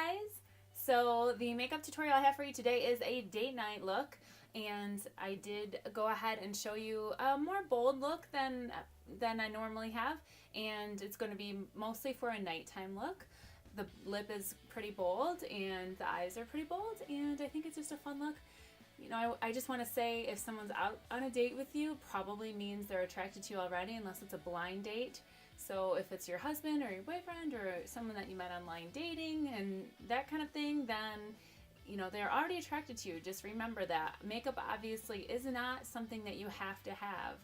guys! So the makeup tutorial I have for you today is a date night look, and I did go ahead and show you a more bold look than I normally have, and it's going to be mostly for a nighttime look. The lip is pretty bold and the eyes are pretty bold, and I think it's just a fun look. You know, I just want to say if someone's out on a date with you, probably means they're attracted to you already, unless it's a blind date. So if it's your husband or your boyfriend or someone that you met online dating and that kind of thing, then you know they're already attracted to you. Just remember that makeup obviously is not something that you have to have.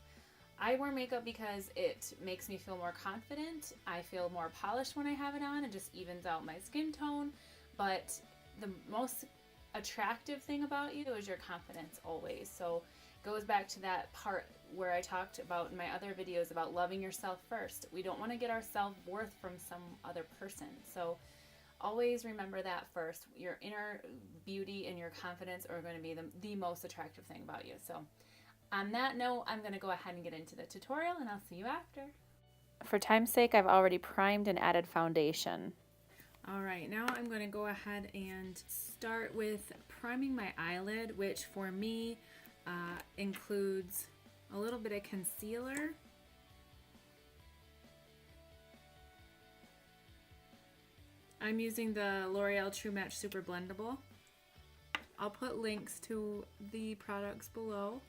I wear makeup because it makes me feel more confident. I feel more polished when I have it on. It just evens out my skin tone. But the most attractive thing about you is your confidence always. So it goes back to that part where I talked about in my other videos about loving yourself first. We don't want to get our self-worth from some other person. So always remember that first. Your inner beauty and your confidence are going to be the most attractive thing about you. So on that note, I'm going to go ahead and get into the tutorial, and I'll see you after. For time's sake, I've already primed and added foundation. Alright, now I'm going to go ahead and start with priming my eyelid, which for me includes a little bit of concealer. I'm using the L'Oreal True Match Super-blendable. I'll put links to the products below.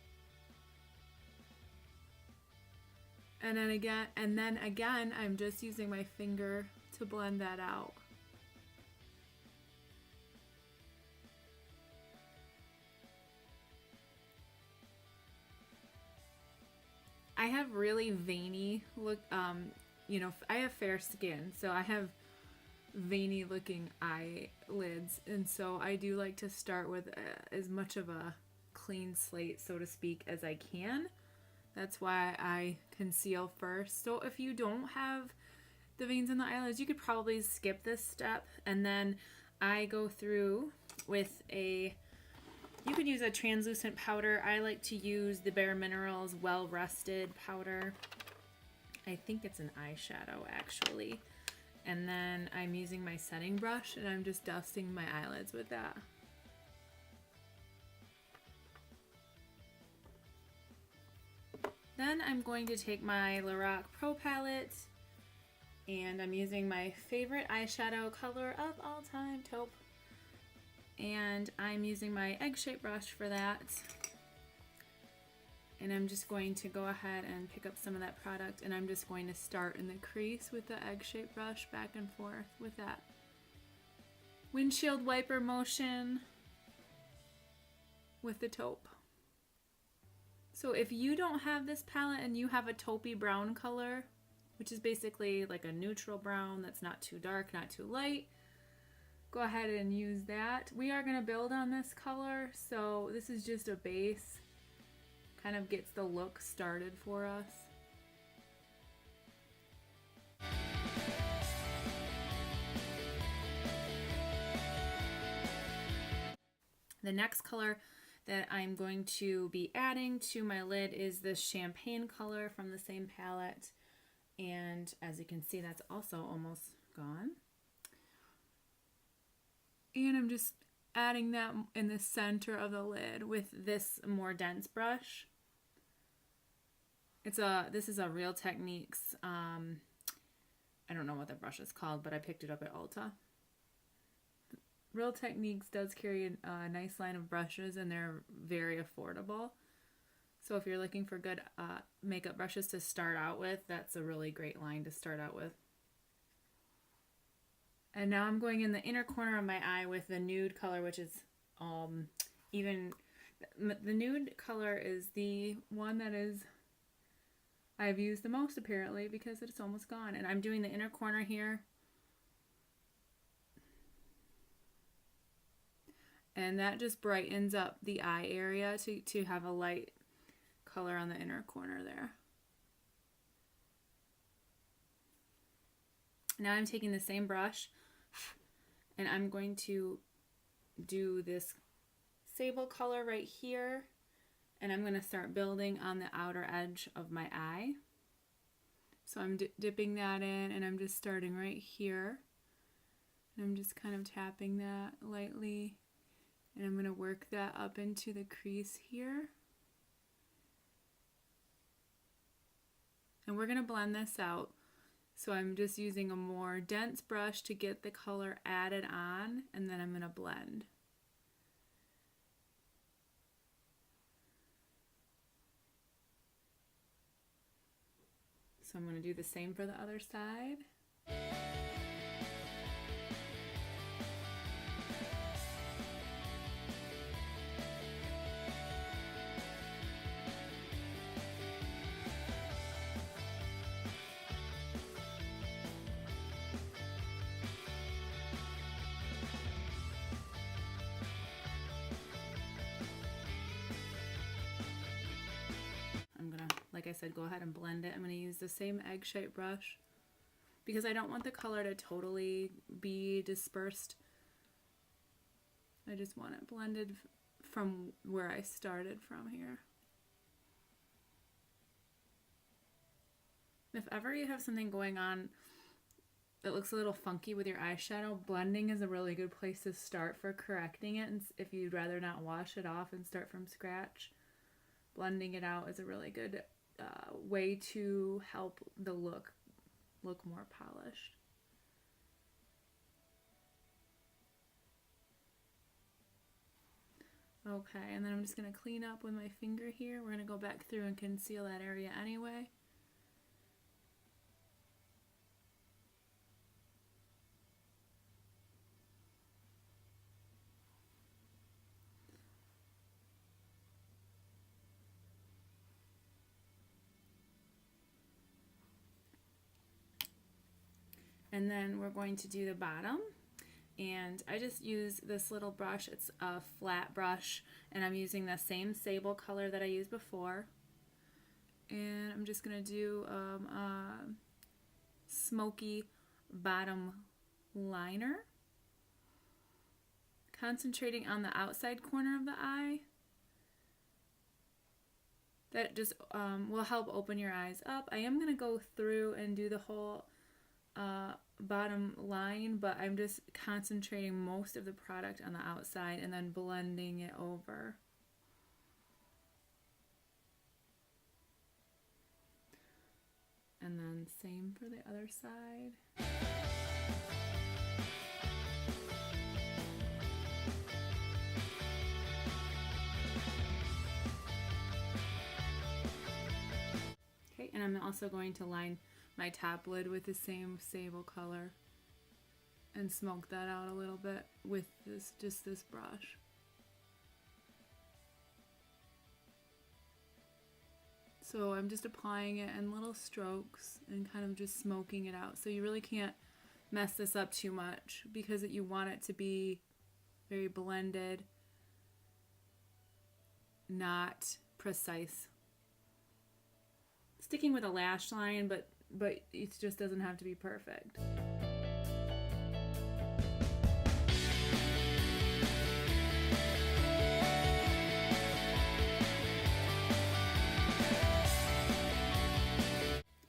And then again, I'm just using my finger to blend that out. I have really veiny look, you know, I have fair skin, so I have veiny looking eyelids, and so I do like to start with as much of a clean slate, so to speak, as I can. That's why I conceal first. So if you don't have the veins in the eyelids, you could probably skip this step, and then I go through with you could use a translucent powder. I like to use the Bare Minerals Well Rested powder. I think it's an eyeshadow actually. And then I'm using my setting brush and I'm just dusting my eyelids with that. Then I'm going to take my Lorac Pro palette and I'm using my favorite eyeshadow color of all time, taupe. And I'm using my egg-shaped brush for that. And I'm just going to go ahead and pick up some of that product, and I'm just going to start in the crease with the egg-shaped brush back and forth with that windshield wiper motion with the taupe. So if you don't have this palette and you have a taupey brown color, which is basically like a neutral brown that's not too dark, not too light, go ahead and use that. We are going to build on this color, so this is just a base. Kind of gets the look started for us. The next color that I'm going to be adding to my lid is this champagne color from the same palette. And as you can see, that's also almost gone. And I'm just adding that in the center of the lid with this more dense brush. This is a Real Techniques, I don't know what the brush is called, but I picked it up at Ulta. Real Techniques does carry a nice line of brushes, and they're very affordable. So if you're looking for good makeup brushes to start out with, that's a really great line to start out with. And now I'm going in the inner corner of my eye with the nude color, which is the nude color is the one that I've used the most apparently because it's almost gone. And I'm doing the inner corner here. And that just brightens up the eye area to have a light color on the inner corner there. Now I'm taking the same brush and I'm going to do this sable color right here, and I'm going to start building on the outer edge of my eye. So I'm dipping that in, and I'm just starting right here And I'm just kind of tapping that lightly, and I'm going to work that up into the crease here. And we're going to blend this out. So I'm just using a more dense brush to get the color added on, and then I'm going to blend. So I'm going to do the same for the other side. Like I said, go ahead and blend it. I'm going to use the same egg-shaped brush because I don't want the color to totally be dispersed. I just want it blended from where I started from here. If ever you have something going on that looks a little funky with your eyeshadow, blending is a really good place to start for correcting it. And if you'd rather not wash it off and start from scratch, blending it out is a really good way to help the look more polished. Okay, and then I'm just going to clean up with my finger here. We're going to go back through and conceal that area anyway. And then we're going to do the bottom, and I just use this little brush. It's a flat brush, and I'm using the same sable color that I used before, and I'm just going to do a smoky bottom liner, concentrating on the outside corner of the eye. That just will help open your eyes up. I am going to go through and do the whole bottom line, but I'm just concentrating most of the product on the outside and then blending it over. And then same for the other side. Okay, and I'm also going to line my top lid with the same sable color and smoke that out a little bit with just this brush. So I'm just applying it in little strokes and kind of just smoking it out. So you really can't mess this up too much because you want it to be very blended, not precise. Sticking with a lash line, but it just doesn't have to be perfect.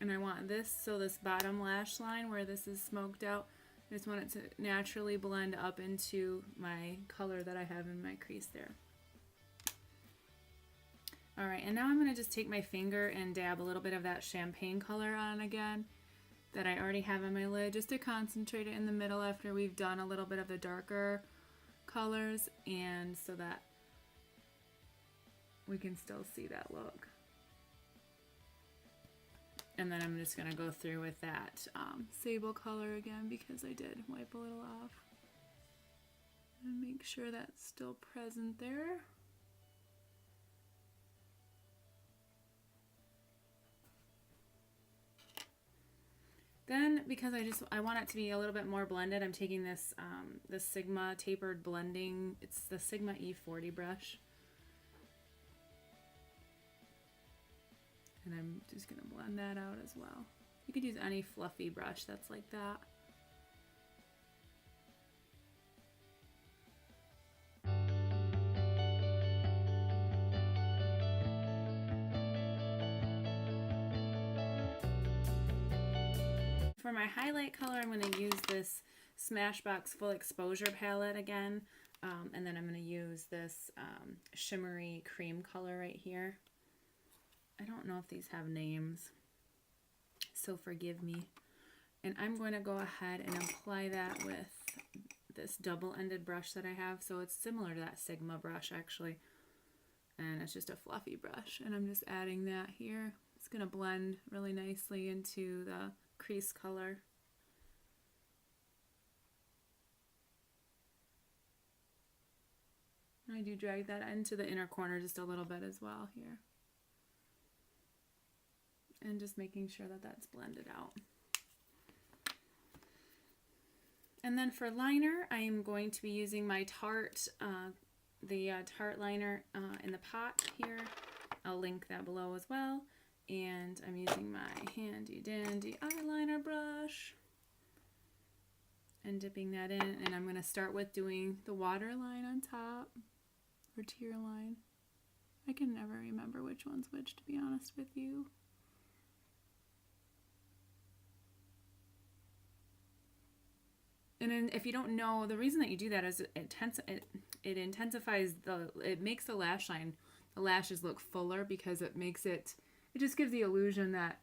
And I want this, so this bottom lash line where this is smoked out, I just want it to naturally blend up into my color that I have in my crease there. Alright, and now I'm going to just take my finger and dab a little bit of that champagne color on again that I already have on my lid, just to concentrate it in the middle after we've done a little bit of the darker colors, and so that we can still see that look. And then I'm just going to go through with that sable color again because I did wipe a little off. And make sure that's still present there. Then, because I want it to be a little bit more blended, I'm taking this the Sigma tapered blending. It's the Sigma E40 brush. And I'm just going to blend that out as well. You could use any fluffy brush that's like that. For my highlight color, I'm going to use this Smashbox Full Exposure palette again. And then I'm going to use this shimmery cream color right here. I don't know if these have names, so forgive me. And I'm going to go ahead and apply that with this double-ended brush that I have. So it's similar to that Sigma brush actually. And it's just a fluffy brush. And I'm just adding that here. It's going to blend really nicely into the crease color. I do drag that into the inner corner just a little bit as well here. And just making sure that that's blended out. And then for liner, I am going to be using my Tarte, Tarte liner in the pot here. I'll link that below as well. And I'm using my handy dandy eyeliner brush and dipping that in. And I'm going to start with doing the waterline on top, or tear line. I can never remember which one's which, to be honest with you. And then if you don't know, the reason that you do that is it intensifies it makes the lash line, the lashes look fuller, because it just gives the illusion that,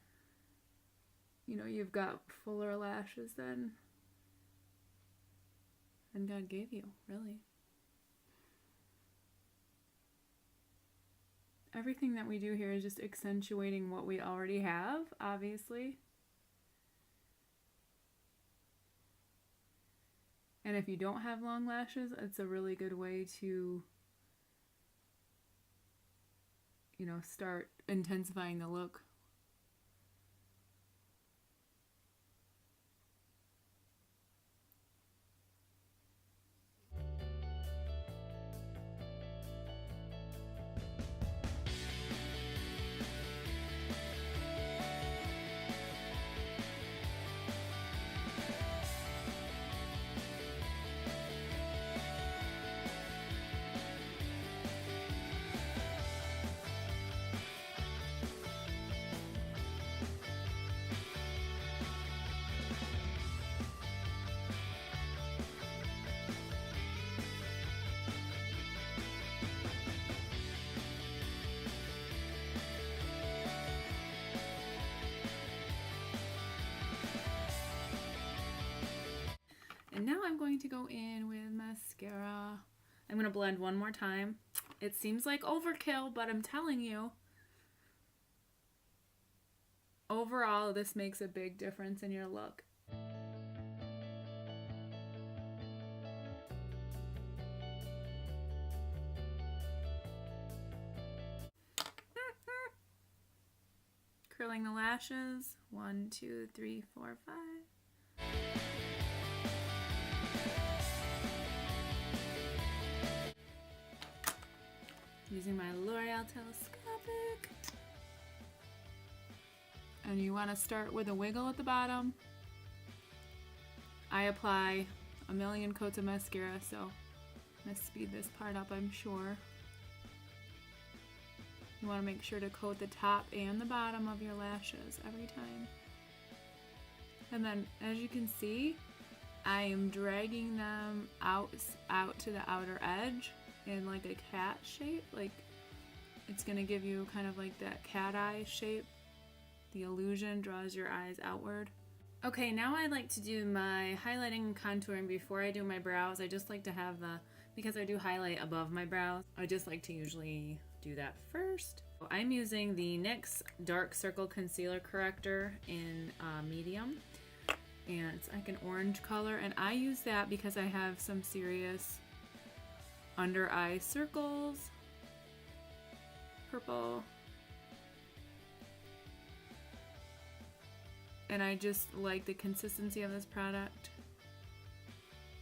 you know, you've got fuller lashes than God gave you, really. Everything that we do here is just accentuating what we already have, obviously. And if you don't have long lashes, it's a really good way to, you know, start intensifying the look. And now I'm going to go in with mascara. I'm going to blend one more time. It seems like overkill, but I'm telling you, overall, this makes a big difference in your look. Curling the lashes. 1, 2, 3, 4, 5. Using my L'Oreal Telescopic. And you want to start with a wiggle at the bottom. I apply a million coats of mascara, so I'm going to speed this part up, I'm sure. You want to make sure to coat the top and the bottom of your lashes every time. And then, as you can see, I am dragging them out to the outer edge in like a cat shape. Like, it's going to give you kind of like that cat eye shape. The illusion draws your eyes outward. Okay, now I like to do my highlighting and contouring before I do my brows. I just like to have because I do highlight above my brows, I just like to usually do that first. I'm using the NYX Dark Circle Concealer Corrector in medium. And it's like an orange color. And I use that because I have some serious under eye circles. Purple. And I just like the consistency of this product.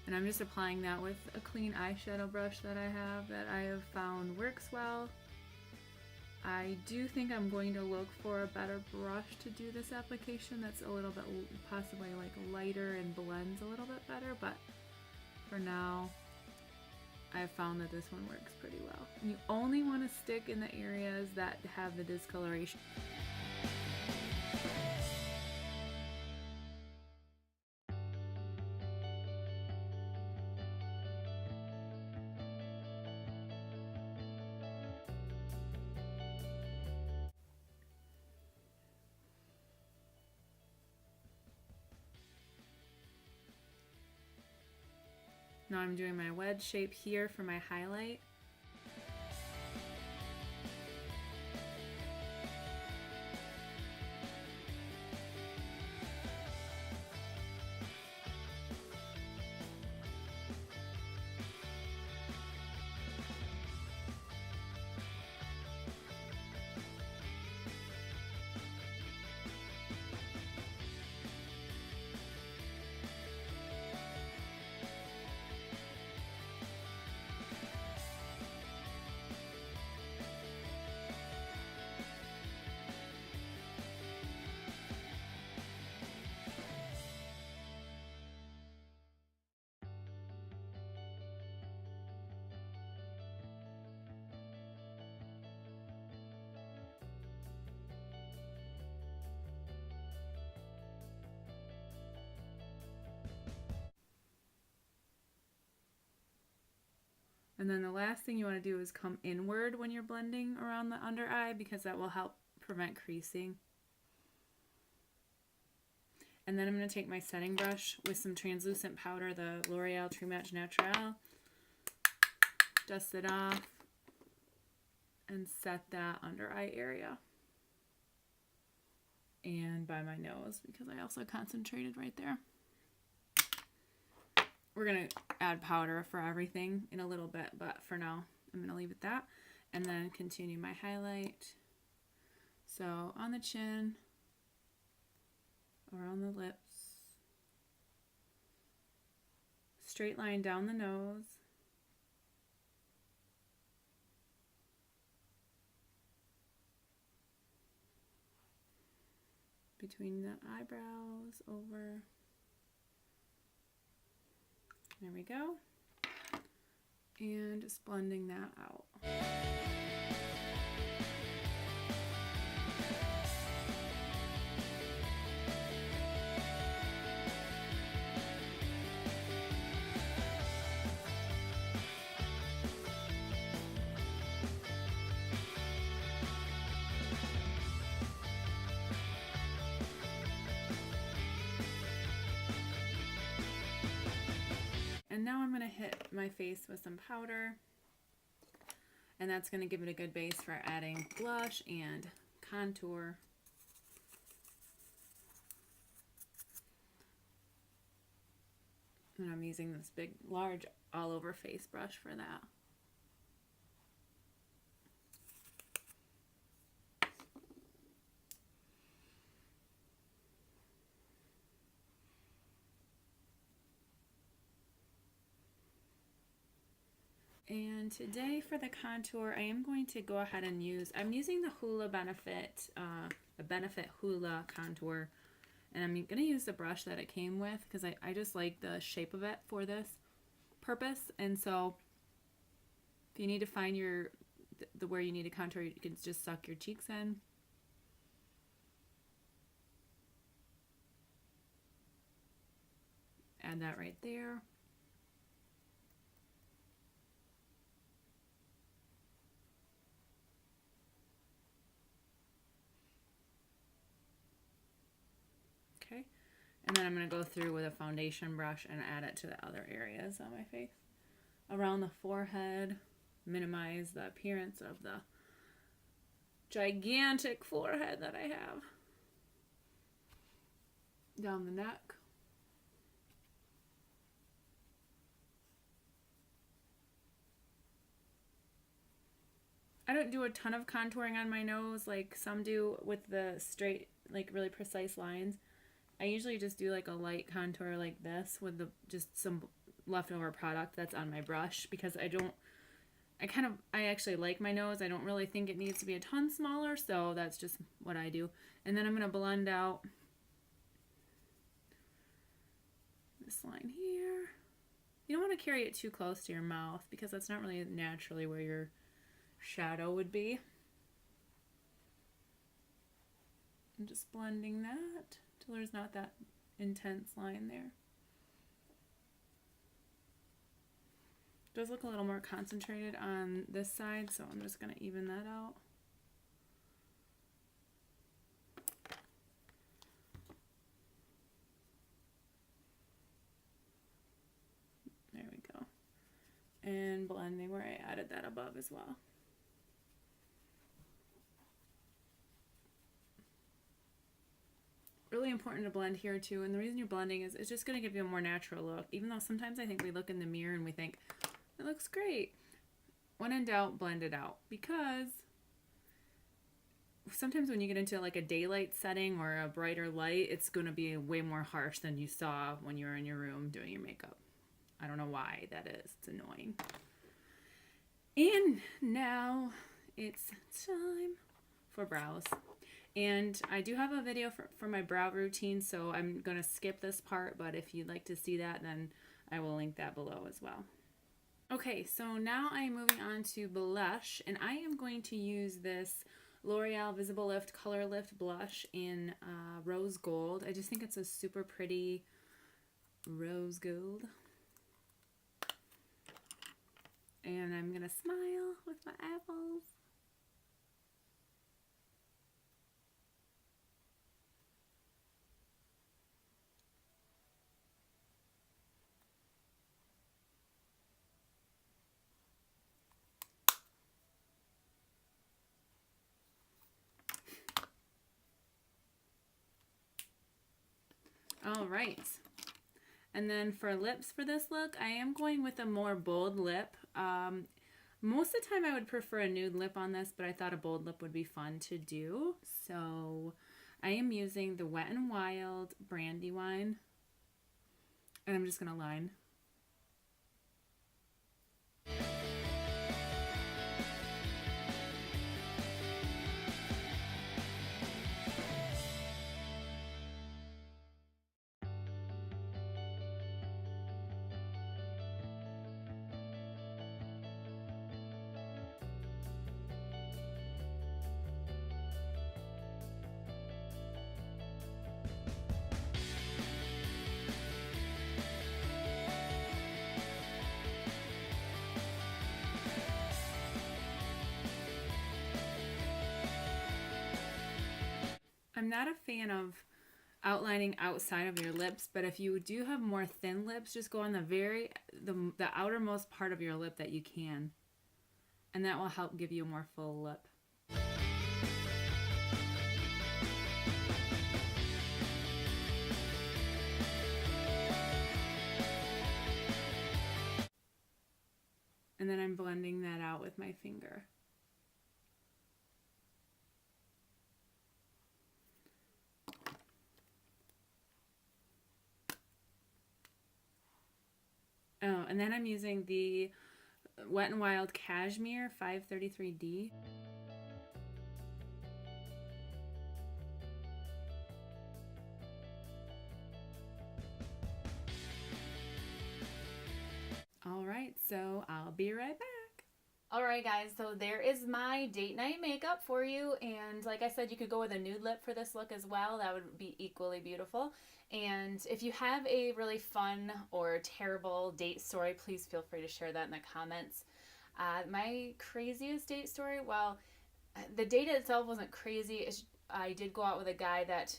And I'm just applying that with a clean eyeshadow brush that I have found works well. I do think I'm going to look for a better brush to do this application that's a little bit possibly like lighter and blends a little bit better, but for now I've found that this one works pretty well. And you only want to stick in the areas that have the discoloration. Now I'm doing my wedge shape here for my highlight. And then the last thing you want to do is come inward when you're blending around the under eye, because that will help prevent creasing. And then I'm going to take my setting brush with some translucent powder, the L'Oreal True Match Naturale, dust it off, and set that under eye area. And by my nose, because I also concentrated right there. We're going to add powder for everything in a little bit, but for now, I'm going to leave it that. And then continue my highlight. So on the chin, around the lips, straight line down the nose, between the eyebrows, over. There we go. And just blending that out. And now I'm going to hit my face with some powder, and that's going to give it a good base for adding blush and contour. And I'm using this big, large, all-over face brush for that. And today for the contour, I am going to go ahead and I'm using the Hoola Benefit Hoola contour. And I'm going to use the brush that it came with, because I just like the shape of it for this purpose. And so if you need to find where you need to contour, you can just suck your cheeks in. Add that right there. Okay, and then I'm going to go through with a foundation brush and add it to the other areas on my face. Around the forehead, minimize the appearance of the gigantic forehead that I have. Down the neck. I don't do a ton of contouring on my nose like some do with the straight, like really precise lines. I usually just do like a light contour like this with just some leftover product that's on my brush, because I actually like my nose. I don't really think it needs to be a ton smaller, so that's just what I do. And then I'm going to blend out this line here. You don't want to carry it too close to your mouth, because that's not really naturally where your shadow would be. I'm just blending that till there's not that intense line there. It does look a little more concentrated on this side, so I'm just going to even that out. There we go. and blending where I added that above as well. Really important to blend here too, and the reason you're blending is it's just going to give you a more natural look, even though sometimes I think we look in the mirror and we think it looks great. When in doubt, blend it out, because sometimes when you get into like a daylight setting or a brighter light, it's going to be way more harsh than you saw when you were in your room doing your makeup. I don't know why that is. It's annoying. And now it's time for brows. And I do have a video for my brow routine, so I'm going to skip this part, but if you'd like to see that, then I will link that below as well. Okay, so now I am moving on to blush, and I am going to use this L'Oreal Visible Lift Color Lift Blush in Rose Gold. I just think it's a super pretty rose gold. And I'm going to smile with my apples. All right. And then for lips for this look, I am going with a more bold lip. Most of the time I would prefer a nude lip on this, but I thought a bold lip would be fun to do. So I am using the Wet n Wild Brandywine, and I'm just going to line. I'm not a fan of outlining outside of your lips, but if you do have more thin lips, just go on the outermost part of your lip that you can, and that will help give you a more full lip. And then I'm blending that out with my finger. Oh, and then I'm using the Wet n Wild Cashmere 533D. All right, so I'll be right back. All right, guys, so there is my date night makeup for you. And like I said, you could go with a nude lip for this look as well. That would be equally beautiful. And if you have a really fun or terrible date story, please feel free to share that in the comments. My craziest date story, well, the date itself wasn't crazy. I did go out with a guy that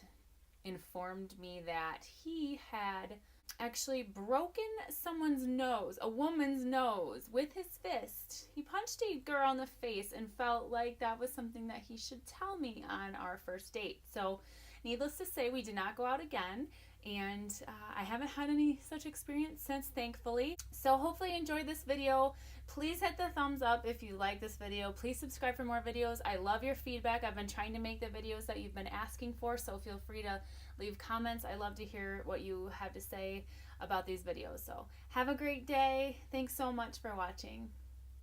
informed me that he had actually broken someone's nose, a woman's nose, with his fist. He punched a girl in the face and felt like that was something that he should tell me on our first date. So needless to say, we did not go out again, and I haven't had any such experience since, thankfully. So hopefully you enjoyed this video. Please hit the thumbs up if you like this video. Please subscribe for more videos. I love your feedback. I've been trying to make the videos that you've been asking for, so feel free to leave comments. I love to hear what you have to say about these videos. So have a great day. Thanks so much for watching.